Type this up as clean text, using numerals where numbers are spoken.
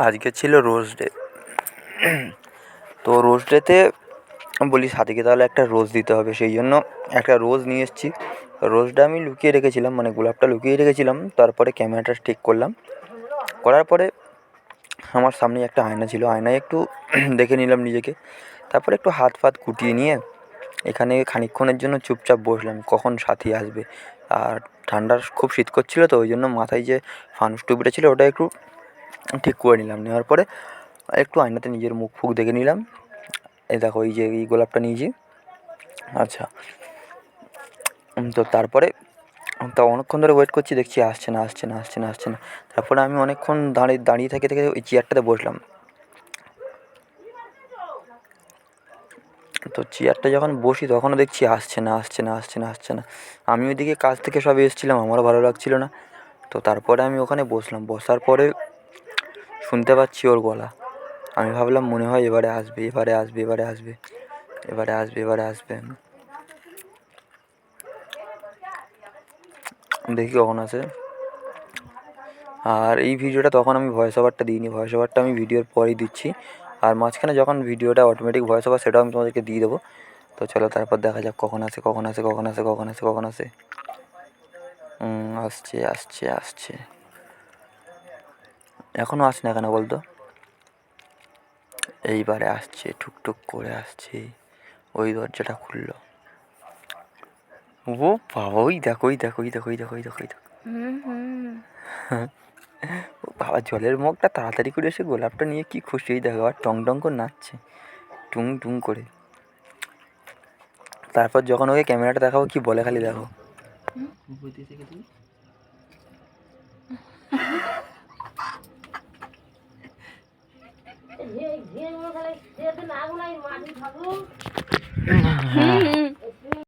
আজকে ছিল rose day. তো রোজ ডেতে বলি সাথীকে তাহলে একটা রোজ দিতে হবে, সেই জন্য একটা রোজ নিয়ে এসেছি। রোজটা আমি লুকিয়ে রেখেছিলাম, মানে গোলাপটা লুকিয়ে রেখেছিলাম। তারপরে ক্যামেরাটা ঠিক করলাম, করার পরে আমার সামনে একটা আয়না ছিল, আয়নায় একটু দেখে নিলাম নিজেকে। তারপরে একটু হাত ফাত গুটিয়ে নিয়ে এখানে খানিকক্ষণের জন্য চুপচাপ বসলাম কখন সাথী আসবে। আর ঠান্ডার খুব শীত করছিল, তো ওই জন্য মাথায় যে ফানুস টুপিটা ছিল ওটা একটু ঠিক করে নিলাম। নেওয়ার পরে একটু আয়নাতে নিজের মুখ ফুক দেখে নিলাম। এই দেখো এই যে এই গোলাপটা নিয়েছি। আচ্ছা, তো তারপরে তা অনেকক্ষণ ধরে ওয়েট করছি, দেখছি আসছে না আসছে না আসছে না আসছে না। তারপরে আমি অনেকক্ষণ দাঁড়িয়ে থেকে থেকে ওই চেয়ারটাতে বসলাম। তো চেয়ারটা যখন বসি তখনও দেখছি আসছে না আসছে না আসছে না আসছে না। আমি ওইদিকে কাজ থেকে সব এসেছিলাম, আমারও ভালো লাগছিলো না। তো তারপরে আমি ওখানে বসলাম, বসার পরে শুনতে পাচ্ছি ওর গলা। আমি ভাবলাম মনে হয় এবারে আসবে, এবারে আসবে, এবারে আসবে, এবারে আসবে, এবারে আসবে। দেখি কখন আসে। আর এই ভিডিওটা তখন আমি ভয়েস ওভারটা দিইনি, ভয়েস ওভারটা আমি ভিডিওর পরেই দিচ্ছি। আর মাঝখানে যখন ভিডিওটা অটোমেটিক ভয়েস ওভার, সেটাও আমি তোমাদেরকে দিয়ে দেবো। তো চলো তারপর দেখা যাক কখন আসে, কখন আসে, কখন আসে, কখন আসে, কখন আসে। আসছে আসছে আসছে, এখনও আসে না কেন বলতো? এইবারে আসছে, টুকটুক করে আসছে। ওই দরজাটা খুললো। ও বাবা, ওই দেখো ওই দেখো ওই দেখো ওই দেখো ওই দেখো ওই দেখো। ও বাবা, জলের মগটা তাড়াতাড়ি করে এসে গোলাপটা নিয়ে কি খুশি, এই দেখো আর টং টং করে নাচছে, টুং টুং করে। তারপর যখন ওকে ক্যামেরাটা দেখাবো কি বলে খালি দেখো।